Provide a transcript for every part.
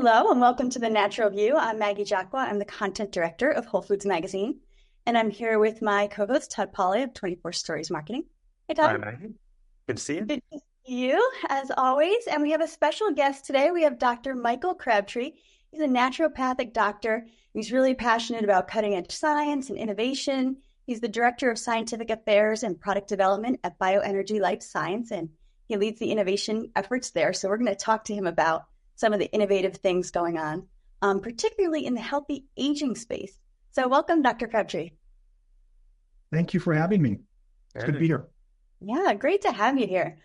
Hello and welcome to the Natural View. I'm Maggie Jaqua. I'm the content director of WholeFoods magazine, and I'm here with my co-host Todd Pauli of 24 Stories Marketing. Hey, Todd. Hi, Maggie. Good to see you. Good to see you, as always. And we have a special guest today. We have Dr. Michael Crabtree. He's a naturopathic doctor. He's really passionate about cutting-edge science and innovation. He's the director of scientific affairs and product development at Bioenergy Life Science, and he leads the innovation efforts there. So we're going to talk to him about some of the innovative things going on, particularly in the healthy aging space. So welcome, Dr. Crabtree. Thank you for having me. It's good to be here. Yeah, great to have you here.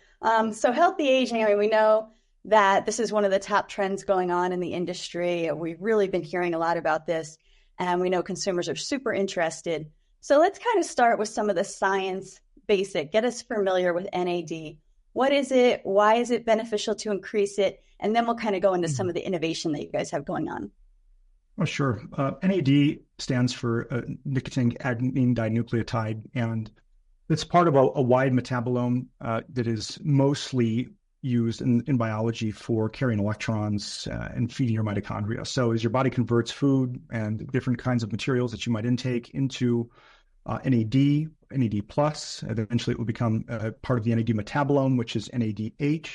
So healthy aging, I mean, we know that this is one of the top trends going on in the industry. We've really been hearing a lot about this, and we know consumers are super interested. So let's kind of start with some of the science basic. Get us familiar with NAD. What is it? Why is it beneficial to increase it? And then we'll kind of go into some of the innovation that you guys have going on. Oh, sure. NAD stands for nicotinic adenine dinucleotide, and it's part of a wide metabolome that is mostly used in biology for carrying electrons and feeding your mitochondria. So as your body converts food and different kinds of materials that you might intake into NAD plus, and eventually it will become part of the NAD metabolome, which is NADH,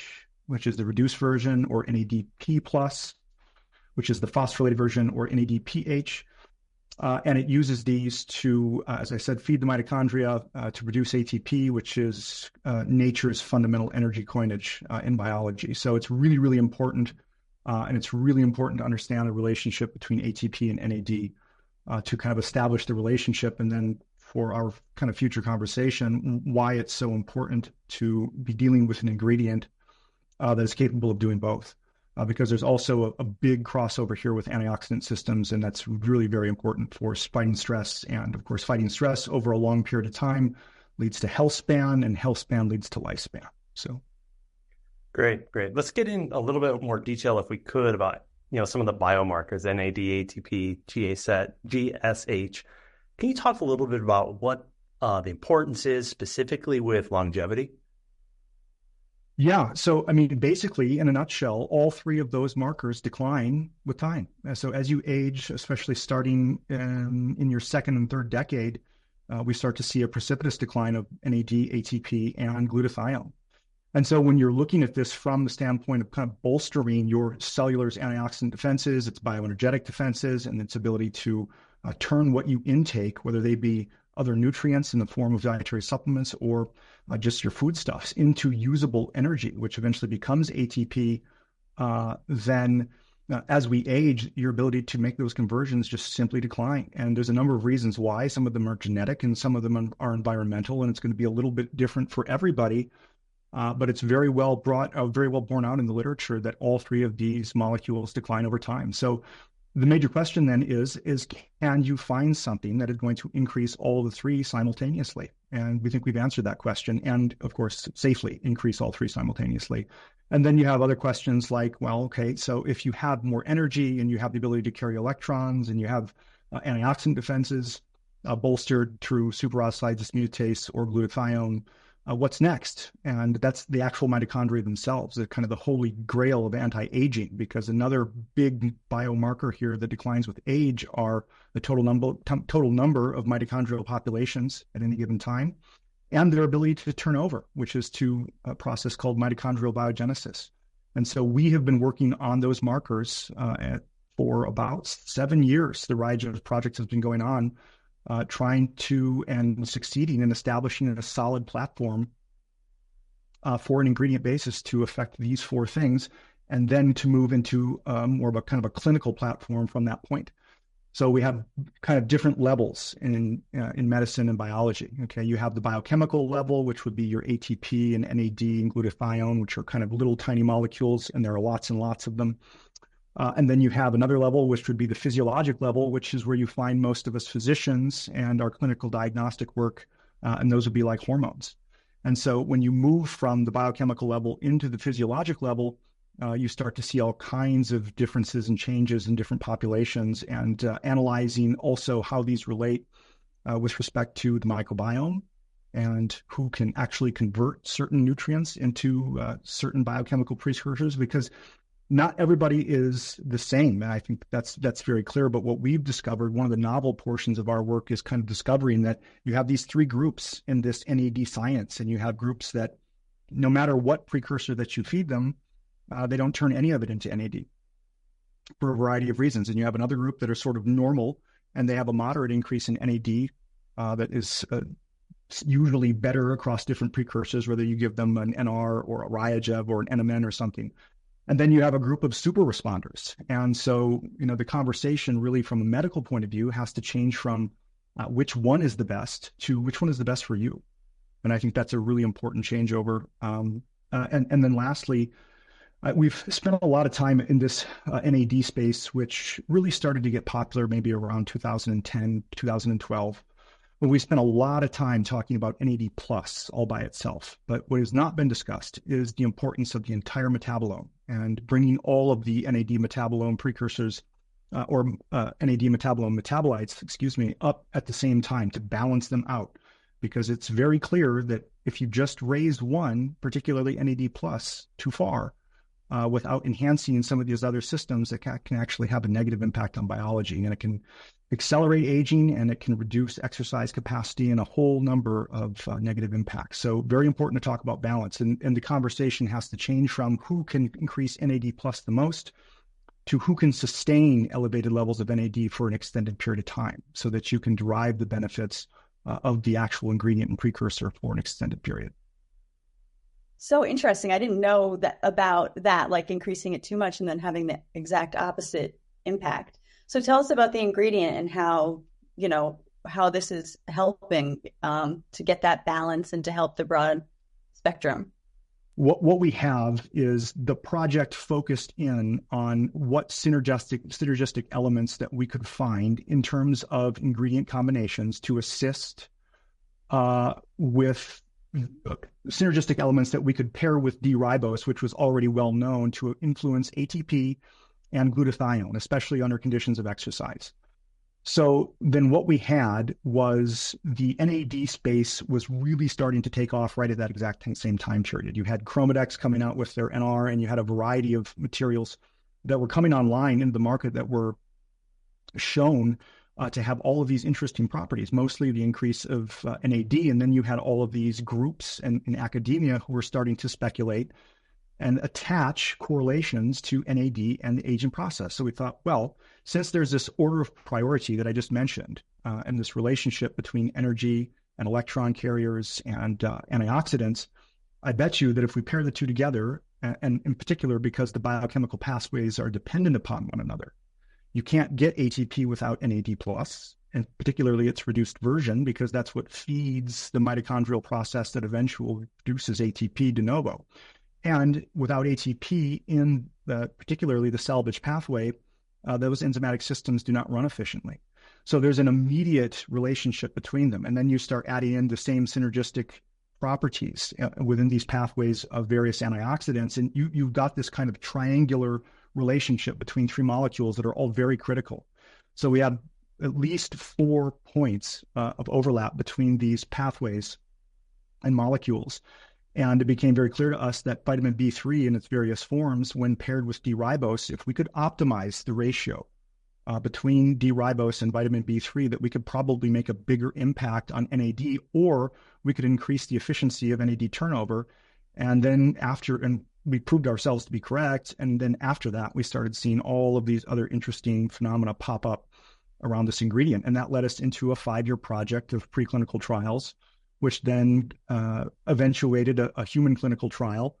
which is the reduced version, or NADP plus, which is the phosphorylated version, or NADPH. And it uses these to, as I said, feed the mitochondria to produce ATP, which is nature's fundamental energy coinage in biology. So it's really, really important. And it's really important to understand the relationship between ATP and NAD to kind of establish the relationship. And then for our kind of future conversation, why it's so important to be dealing with an ingredient that is capable of doing both. Because there's also a big crossover here with antioxidant systems, and that's really very important for fighting stress. And of course, fighting stress over a long period of time leads to health span, and health span leads to lifespan. So, great. Let's get in a little bit more detail, if we could, about some of the biomarkers: NAD, ATP, GSH. Can you talk a little bit about what the importance is specifically with longevity? Yeah. So, I mean, basically, in a nutshell, all three of those markers decline with time. So as you age, especially starting in your second and third decade, we start to see a precipitous decline of NAD, ATP, and glutathione. And so when you're looking at this from the standpoint of kind of bolstering your cellular's antioxidant defenses, its bioenergetic defenses, and its ability to turn what you intake, whether they be other nutrients in the form of dietary supplements or just your foodstuffs, into usable energy, which eventually becomes ATP, then as we age, your ability to make those conversions just simply decline. And there's a number of reasons why. Some of them are genetic and some of them are environmental, and it's going to be a little bit different for everybody. But it's very well borne out in the literature that all three of these molecules decline over time. So the major question then is can you find something that is going to increase all the three simultaneously? And we think we've answered that question, and of course, safely increase all three simultaneously. And then you have other questions like, well, okay, so if you have more energy and you have the ability to carry electrons and you have antioxidant defenses bolstered through superoxide dismutase or glutathione, what's next? And that's the actual mitochondria themselves, the kind of the holy grail of anti-aging, because another big biomarker here that declines with age are the total number of mitochondrial populations at any given time, and their ability to turn over, which is to a process called mitochondrial biogenesis. And so we have been working on those markers for about 7 years. The RIGEN project has been going on, trying to and succeeding in establishing a solid platform for an ingredient basis to affect these four things, and then to move into more of a kind of a clinical platform from that point. So we have kind of different levels in medicine and biology. Okay, you have the biochemical level, which would be your ATP and NAD and glutathione, which are kind of little tiny molecules, and there are lots and lots of them. And then you have another level, which would be the physiologic level, which is where you find most of us physicians and our clinical diagnostic work, and those would be like hormones. And so when you move from the biochemical level into the physiologic level, you start to see all kinds of differences and changes in different populations, and analyzing also how these relate with respect to the microbiome and who can actually convert certain nutrients into certain biochemical precursors, because Not everybody is the same. And I think that's very clear. But what we've discovered, one of the novel portions of our work is kind of discovering that you have these three groups in this NAD science, and you have groups that no matter what precursor that you feed them, they don't turn any of it into NAD for a variety of reasons. And you have another group that are sort of normal, and they have a moderate increase in NAD that is usually better across different precursors, whether you give them an NR or a Ryajev or an NMN or something. And then you have a group of super responders. And so, the conversation really from a medical point of view has to change from which one is the best to which one is the best for you. And I think that's a really important changeover. And then lastly, we've spent a lot of time in this NAD space, which really started to get popular maybe around 2010, 2012. But we spent a lot of time talking about NAD plus all by itself. But what has not been discussed is the importance of the entire metabolome and bringing all of the NAD metabolome precursors or NAD metabolome metabolites, up at the same time to balance them out. Because it's very clear that if you just raised one, particularly NAD plus, too far, without enhancing some of these other systems, that can actually have a negative impact on biology. And it can accelerate aging, and it can reduce exercise capacity and a whole number of negative impacts. So very important to talk about balance. And the conversation has to change from who can increase NAD plus the most to who can sustain elevated levels of NAD for an extended period of time so that you can derive the benefits of the actual ingredient and precursor for an extended period. So interesting. I didn't know that about that, like increasing it too much and then having the exact opposite impact. So tell us about the ingredient and how this is helping to get that balance and to help the broad spectrum. What we have is the project focused in on what synergistic elements that we could find in terms of ingredient combinations to assist with synergistic elements that we could pair with D-ribose, which was already well known to influence ATP and glutathione, especially under conditions of exercise. So then what we had was the NAD space was really starting to take off right at that exact same time period. You had Chromadex coming out with their NR, and you had a variety of materials that were coming online into the market that were shown to have all of these interesting properties, mostly the increase of NAD. And then you had all of these groups in academia who were starting to speculate and attach correlations to NAD and the aging process. So we thought, well, since there's this order of priority that I just mentioned, and this relationship between energy and electron carriers and antioxidants, I bet you that if we pair the two together, and in particular because the biochemical pathways are dependent upon one another, you can't get ATP without NAD+, and particularly its reduced version, because that's what feeds the mitochondrial process that eventually produces ATP de novo. And without ATP in particularly the salvage pathway, those enzymatic systems do not run efficiently. So there's an immediate relationship between them. And then you start adding in the same synergistic properties within these pathways of various antioxidants. And you've got this kind of triangular relationship between three molecules that are all very critical. So we have at least 4 points of overlap between these pathways and molecules. And it became very clear to us that vitamin B3 in its various forms, when paired with D-ribose, if we could optimize the ratio between D-ribose and vitamin B3, that we could probably make a bigger impact on NAD, or we could increase the efficiency of NAD turnover. And then and we proved ourselves to be correct. And then after that, we started seeing all of these other interesting phenomena pop up around this ingredient. And that led us into a 5-year project of preclinical trials, which then eventuated a human clinical trial,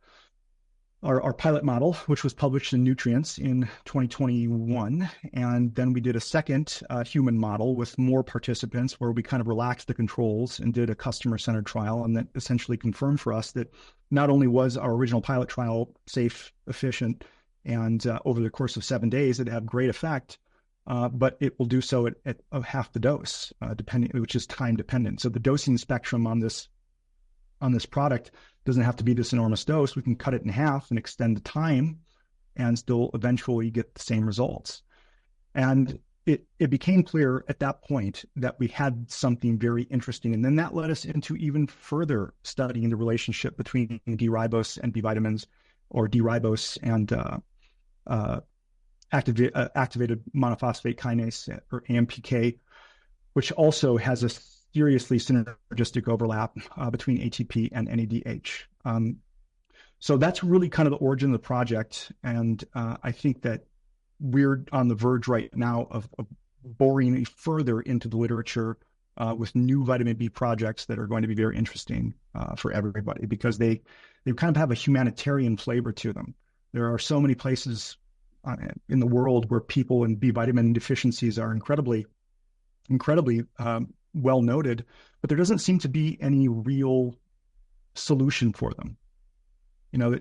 our pilot model, which was published in Nutrients in 2021. And then we did a second human model with more participants, where we kind of relaxed the controls and did a customer-centered trial. And that essentially confirmed for us that not only was our original pilot trial safe, efficient, and over the course of 7 days, it had great effect, but it will do so at half the dose, which is time dependent. So the dosing spectrum on this product doesn't have to be this enormous dose. We can cut it in half and extend the time and still eventually get the same results. And it became clear at that point that we had something very interesting. And then that led us into even further studying the relationship between D-ribose and B vitamins, or D-ribose and activated monophosphate kinase, or AMPK, which also has a seriously synergistic overlap between ATP and NADH. So that's really kind of the origin of the project. And I think that we're on the verge right now of boring further into the literature with new vitamin B projects that are going to be very interesting for everybody, because they kind of have a humanitarian flavor to them. There are so many places in the world where people in B vitamin deficiencies are incredibly well noted, but there doesn't seem to be any real solution for them. You know,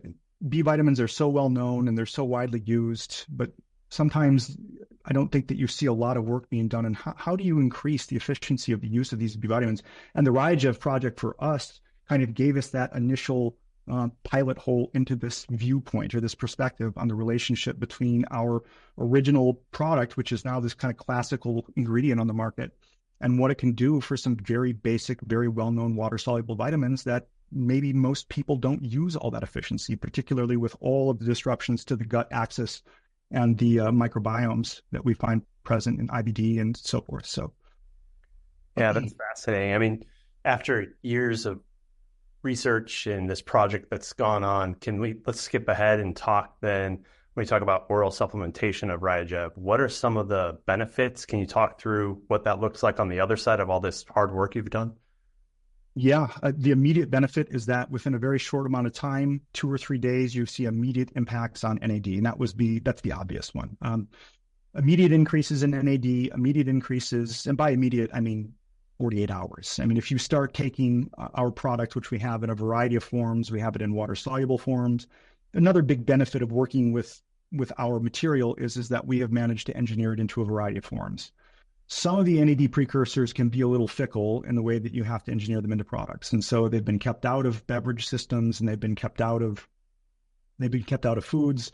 B vitamins are so well known and they're so widely used, but sometimes I don't think that you see a lot of work being done. And how do you increase the efficiency of the use of these B vitamins? And the RYJEV project for us kind of gave us that initial pilot hole into this viewpoint, or this perspective on the relationship between our original product, which is now this kind of classical ingredient on the market, and what it can do for some very basic, very well-known water-soluble vitamins that maybe most people don't use all that efficiency, particularly with all of the disruptions to the gut axis and the microbiomes that we find present in IBD and so forth. So, yeah, that's fascinating. I mean, after years of research and this project that's gone on, let's skip ahead and talk then, when we talk about oral supplementation of RYJEV, what are some of the benefits? Can you talk through what that looks like on the other side of all this hard work you've done? Yeah, the immediate benefit is that within a very short amount of time, 2 or 3 days, you see immediate impacts on NAD, and that's the obvious one. Immediate increases in NAD, immediate increases, and by immediate, I mean 48 hours. I mean, if you start taking our product, which we have in a variety of forms, we have it in water-soluble forms. Another big benefit of working with our material is that we have managed to engineer it into a variety of forms. Some of the NAD precursors can be a little fickle in the way that you have to engineer them into products. And so they've been kept out of beverage systems, and they've been kept out of foods,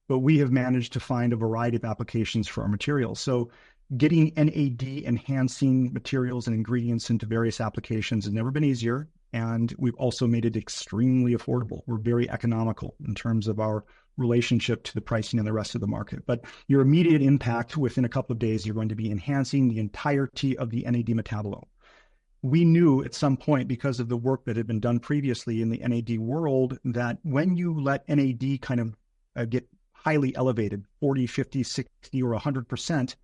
but we have managed to find a variety of applications for our materials. So getting NAD enhancing materials and ingredients into various applications has never been easier. And we've also made it extremely affordable. We're very economical in terms of our relationship to the pricing and the rest of the market. But your immediate impact within a couple of days, you're going to be enhancing the entirety of the NAD metabolome. We knew at some point, because of the work that had been done previously in the NAD world, that when you let NAD kind of get highly elevated, 40, 50, 60, or 100%,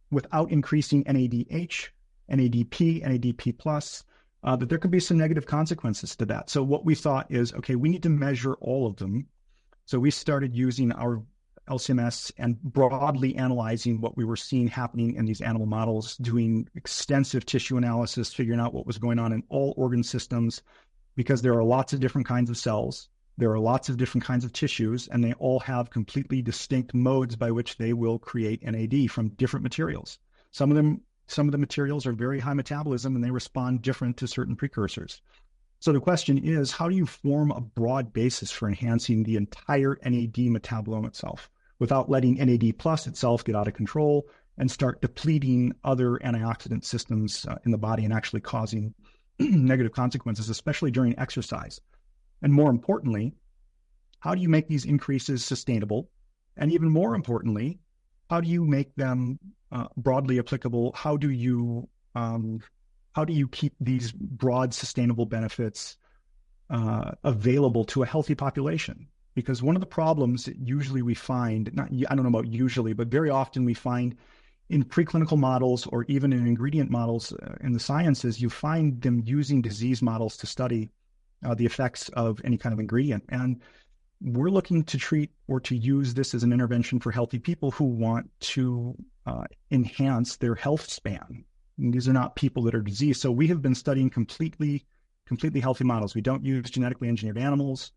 without increasing NADH, NADP, NADP+, that there could be some negative consequences to that. So what we thought is, okay, we need to measure all of them. So we started using our LCMS and broadly analyzing what we were seeing happening in these animal models, doing extensive tissue analysis, figuring out what was going on in all organ systems, because there are lots of different kinds of cells. There are lots of different kinds of tissues, and they all have completely distinct modes by which they will create NAD from different materials. Some of the materials are very high metabolism, and they respond different to certain precursors. So the question is, how do you form a broad basis for enhancing the entire NAD metabolome itself without letting NAD plus itself get out of control and start depleting other antioxidant systems in the body and actually causing negative consequences, especially during exercise? And more importantly, how do you make these increases sustainable? And even more importantly, how do you make them broadly applicable? How do you keep these broad sustainable benefits available to a healthy population? Because one of the problems that usually we find, I don't know about usually, but very often we find in preclinical models or even in ingredient models in the sciences, you find them using disease models to study the effects of any kind of ingredient. And we're looking to treat or to use this as an intervention for healthy people who want to enhance their health span. And these are not people that are diseased. So we have been studying completely healthy models. We don't use genetically engineered animals.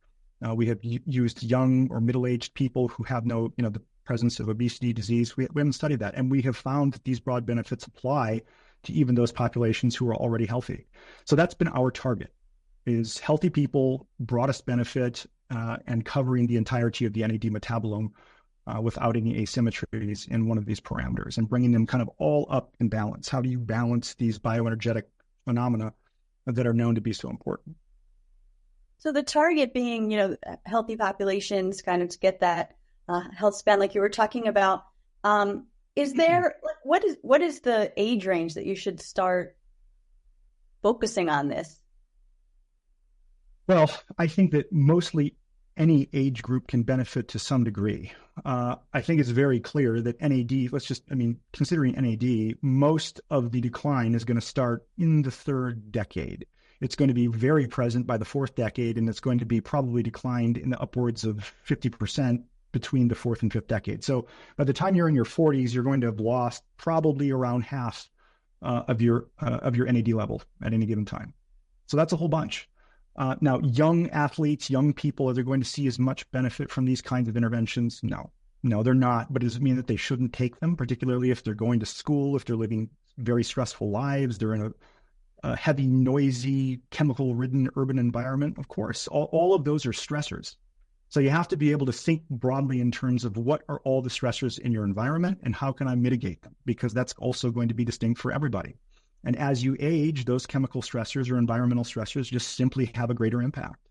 We have used young or middle-aged people who have no, the presence of obesity, disease. We haven't studied that. And we have found that these broad benefits apply to even those populations who are already healthy. So that's been our target, is healthy people, broadest benefit, and covering the entirety of the NAD metabolome without any asymmetries in one of these parameters, and bringing them kind of all up in balance. How do you balance these bioenergetic phenomena that are known to be so important? So the target being, healthy populations, kind of to get that health span, like you were talking about. Is there what is the age range that you should start focusing on this? Well, I think that mostly any age group can benefit to some degree. I think it's very clear that NAD, considering NAD, most of the decline is going to start in the third decade. It's going to be very present by the fourth decade, and it's going to be probably declined in the upwards of 50% between the fourth and fifth decade. So by the time you're in your 40s, you're going to have lost probably around half of your NAD level at any given time. So that's a whole bunch. Now, young athletes, young people, are they going to see as much benefit from these kinds of interventions? No, they're not. But does it mean that they shouldn't take them, particularly if they're going to school, if they're living very stressful lives, they're in a heavy, noisy, chemical-ridden urban environment? Of course, all of those are stressors. So you have to be able to think broadly in terms of what are all the stressors in your environment and how can I mitigate them? Because that's also going to be distinct for everybody. And as you age, those chemical stressors or environmental stressors just simply have a greater impact.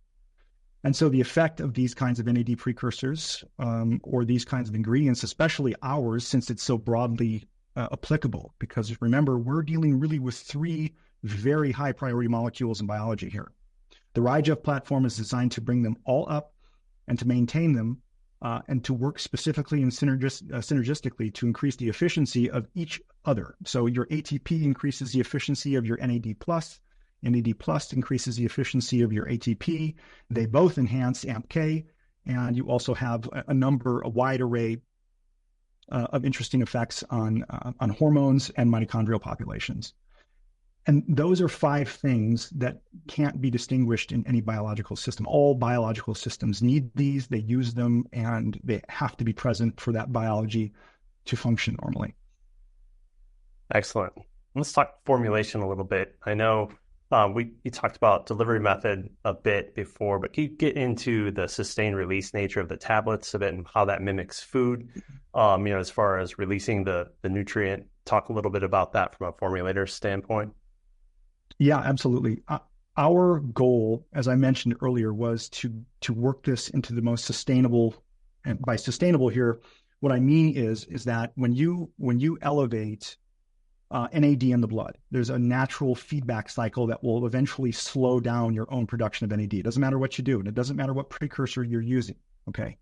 And so the effect of these kinds of NAD precursors or these kinds of ingredients, especially ours, since it's so broadly applicable, because remember, we're dealing really with three very high priority molecules in biology here. The RIGEF platform is designed to bring them all up and to maintain them and to work specifically and synergistically to increase the efficiency of each other. So your ATP increases the efficiency of your NAD+. NAD+ increases the efficiency of your ATP. They both enhance AMPK, and you also have a wide array of interesting effects on hormones and mitochondrial populations. And those are five things that can't be distinguished in any biological system. All biological systems need these, they use them, and they have to be present for that biology to function normally. Excellent. Let's talk formulation a little bit. I know you talked about delivery method a bit before, but can you get into the sustained release nature of the tablets a bit and how that mimics food, as far as releasing the nutrient? Talk a little bit about that from a formulator standpoint. Yeah, absolutely. Our goal, as I mentioned earlier, was to work this into the most sustainable. And by sustainable here, what I mean is that when you elevate NAD in the blood, there's a natural feedback cycle that will eventually slow down your own production of NAD. It doesn't matter what you do, and it doesn't matter what precursor you're using. Okay,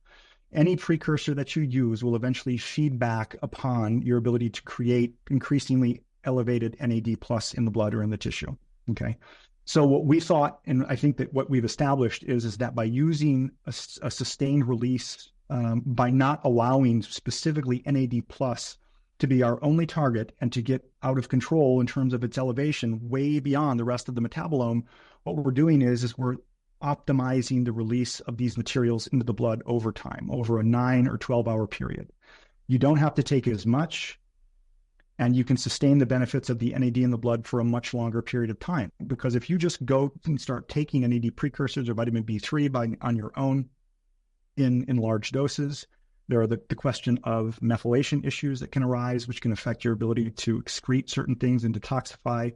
any precursor that you use will eventually feed back upon your ability to create increasingly elevated NAD+ in the blood or in the tissue. Okay. So what we thought, and I think that what we've established is that by using a sustained release, by not allowing specifically NAD+ to be our only target and to get out of control in terms of its elevation way beyond the rest of the metabolome, what we're doing is we're optimizing the release of these materials into the blood over time, over a 9 or 12-hour period. You don't have to take as much, and you can sustain the benefits of the NAD in the blood for a much longer period of time. Because if you just go and start taking NAD precursors or vitamin B3 on your own in large doses, there are the question of methylation issues that can arise, which can affect your ability to excrete certain things and detoxify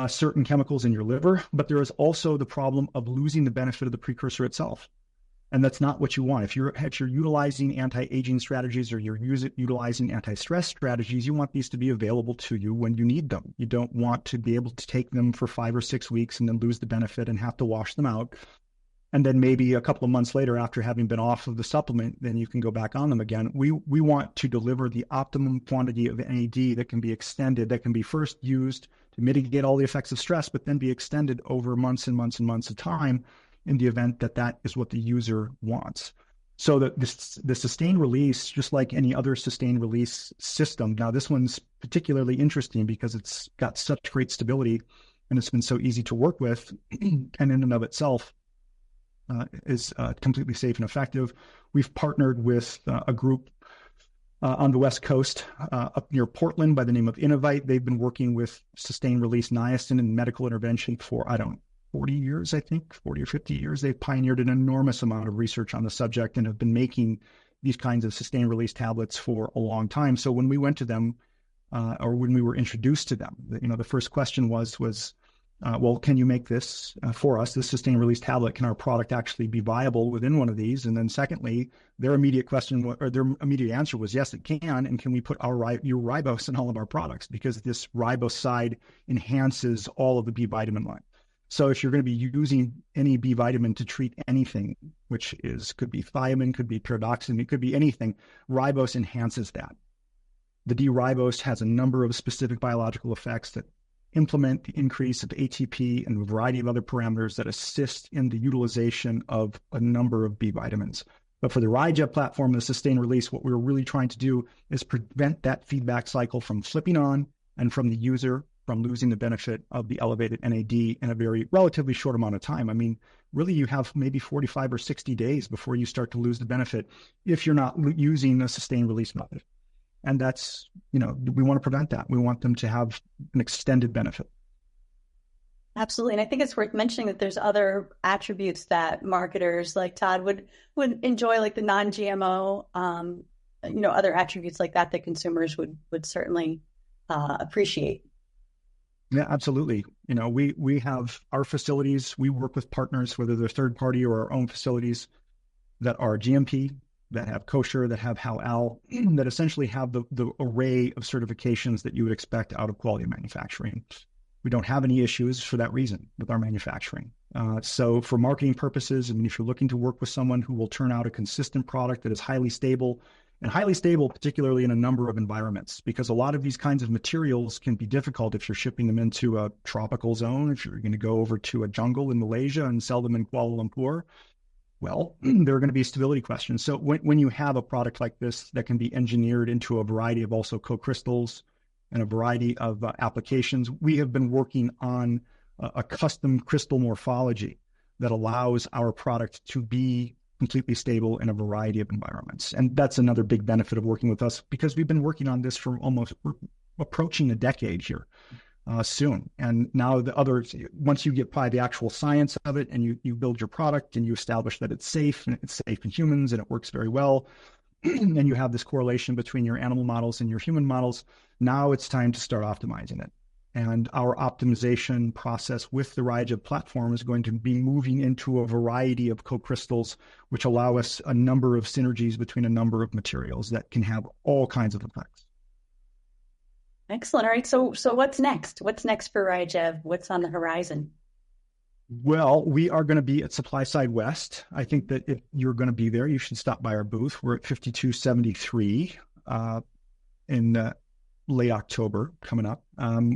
certain chemicals in your liver. But there is also the problem of losing the benefit of the precursor itself. And that's not what you want. If you're utilizing anti-aging strategies or you're utilizing anti-stress strategies, you want these to be available to you when you need them. You don't want to be able to take them for 5 or 6 weeks and then lose the benefit and have to wash them out. And then maybe a couple of months later, after having been off of the supplement, then you can go back on them again. We want to deliver the optimum quantity of NAD that can be extended, that can be first used to mitigate all the effects of stress, but then be extended over months and months and months of time in the event that is what the user wants. So the sustained release, just like any other sustained release system, now this one's particularly interesting because it's got such great stability and it's been so easy to work with, and in and of itself is completely safe and effective. We've partnered with a group on the West Coast up near Portland by the name of Innovite. They've been working with sustained release niacin and medical intervention for, 40 years, I think, 40 or 50 years. They've pioneered an enormous amount of research on the subject and have been making these kinds of sustained release tablets for a long time. So when we went to them, or when we were introduced to them, the first question was, Well, can you make this for us, this sustained release tablet? Can our product actually be viable within one of these? And then secondly, their immediate question or their immediate answer was, yes, it can. And can we put your ribose in all of our products? Because this ribose side enhances all of the B vitamin line. So if you're going to be using any B vitamin to treat anything, which could be thiamine, could be pyridoxine, it could be anything, ribose enhances that. The D-ribose has a number of specific biological effects that implement the increase of ATP and a variety of other parameters that assist in the utilization of a number of B vitamins. But for the RiGEP platform, the sustained release, what we're really trying to do is prevent that feedback cycle from flipping on and from the user from losing the benefit of the elevated NAD in a very relatively short amount of time. I mean, really, you have maybe 45 or 60 days before you start to lose the benefit if you're not using a sustained release method. And that's, we want to prevent that. We want them to have an extended benefit. Absolutely. And I think it's worth mentioning that there's other attributes that marketers like Todd would enjoy, like the non-GMO, other attributes like that consumers would certainly appreciate. Yeah, absolutely. We have our facilities, we work with partners, whether they're third party or our own facilities that are GMP, that have kosher, that have halal, that essentially have the array of certifications that you would expect out of quality manufacturing. We don't have any issues for that reason with our manufacturing. So for marketing purposes, I mean, if you're looking to work with someone who will turn out a consistent product that is highly stable, particularly in a number of environments, because a lot of these kinds of materials can be difficult if you're shipping them into a tropical zone, if you're going to go over to a jungle in Malaysia and sell them in Kuala Lumpur. Well, there are going to be stability questions. So when you have a product like this that can be engineered into a variety of also co-crystals and a variety of applications, we have been working on a custom crystal morphology that allows our product to be completely stable in a variety of environments. And that's another big benefit of working with us, because we've been working on this for almost approaching a decade here. Soon. And now once you get by the actual science of it and you build your product and you establish that it's safe and it's safe in humans and it works very well, and you have this correlation between your animal models and your human models, now it's time to start optimizing it. And our optimization process with the RiGEP platform is going to be moving into a variety of co-crystals, which allow us a number of synergies between a number of materials that can have all kinds of effects. Excellent. All right. So what's next? What's next for RiGEP? What's on the horizon? Well, we are going to be at Supply Side West. I think that if you're going to be there, you should stop by our booth. We're at 5273 in late October coming up.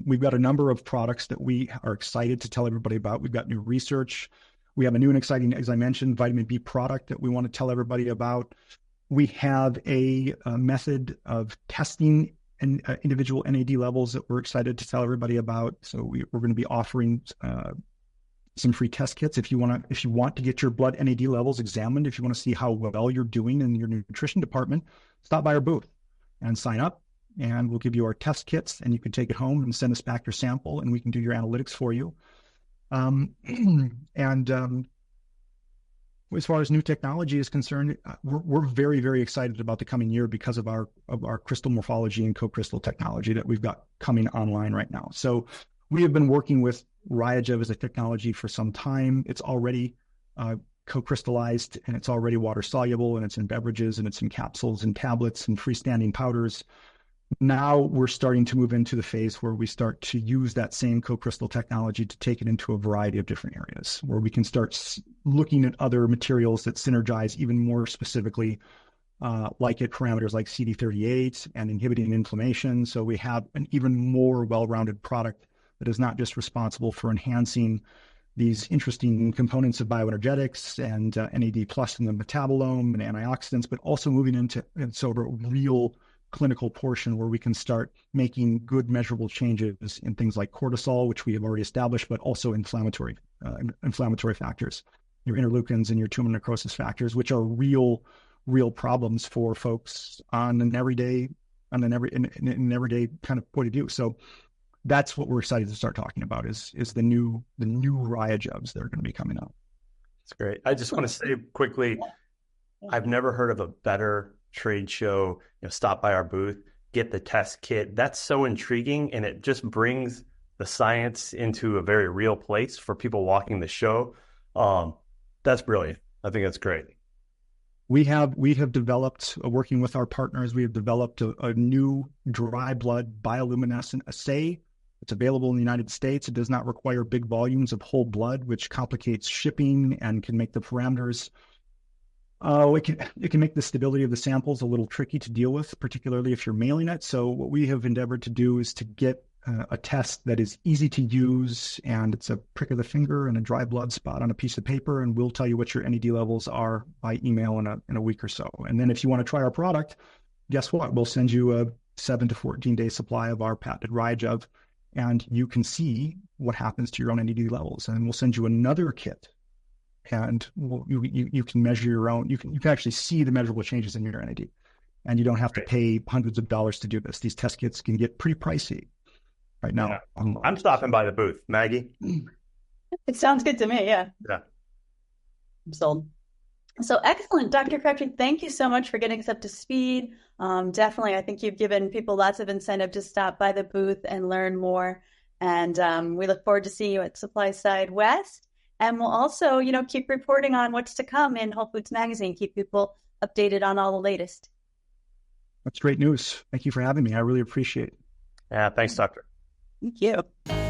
We've got a number of products that we are excited to tell everybody about. We've got new research. We have a new and exciting, as I mentioned, vitamin B product that we want to tell everybody about. We have a method of testing and individual NAD levels that we're excited to tell everybody about. So we're going to be offering some free test kits if you want to get your blood NAD levels examined. If you want to see how well you're doing in your nutrition department, stop by our booth and sign up, and we'll give you our test kits, and you can take it home and send us back your sample, and we can do your analytics for you. As far as new technology is concerned, we're very, very excited about the coming year because of our crystal morphology and co-crystal technology that we've got coming online right now. So we have been working with RiGEP as a technology for some time. It's already co-crystallized, and it's already water soluble, and it's in beverages, and it's in capsules and tablets and freestanding powders. Now we're starting to move into the phase where we start to use that same co-crystal technology to take it into a variety of different areas, where we can start looking at other materials that synergize even more specifically, like at parameters like CD38 and inhibiting inflammation. So we have an even more well-rounded product that is not just responsible for enhancing these interesting components of bioenergetics and NAD plus in the metabolome and antioxidants, but also moving into sort of a real clinical portion where we can start making good measurable changes in things like cortisol, which we have already established, but also inflammatory factors, your interleukins and your tumor necrosis factors, which are real problems for folks in an everyday kind of point of view. So that's what we're excited to start talking about is the new RiGEPs that are going to be coming up. That's great. I just want to say quickly, I've never heard of a better trade show. Stop by our booth, get the test kit. That's so intriguing, and it just brings the science into a very real place for people walking the show. That's brilliant. I think that's great. We have developed, working with our partners, we have developed a new dry blood bioluminescent assay. It's available in the United States. It does not require big volumes of whole blood, which complicates shipping and can make the parameters. It can make the stability of the samples a little tricky to deal with, particularly if you're mailing it. So what we have endeavored to do is to get a test that is easy to use, and it's a prick of the finger and a dry blood spot on a piece of paper, and we'll tell you what your NAD levels are by email in a week or so. And then if you want to try our product, guess what? We'll send you a 7 to 14 day supply of our patented Ryegev, and you can see what happens to your own NAD levels. And we'll send you another kit, and you can measure your own. You can actually see the measurable changes in your NAD, and you don't have to pay hundreds of dollars to do this. These test kits can get pretty pricey right now. Yeah. I'm stopping by the booth. Maggie? It sounds good to me, yeah. Yeah. I'm sold. So excellent, Dr. Crabtree. Thank you so much for getting us up to speed. Definitely, I think you've given people lots of incentive to stop by the booth and learn more. And we look forward to seeing you at Supply Side West. And we'll also, keep reporting on what's to come in WholeFoods Magazine, keep people updated on all the latest. That's great news. Thank you for having me. I really appreciate it. Yeah, thanks, Doctor. Thank you.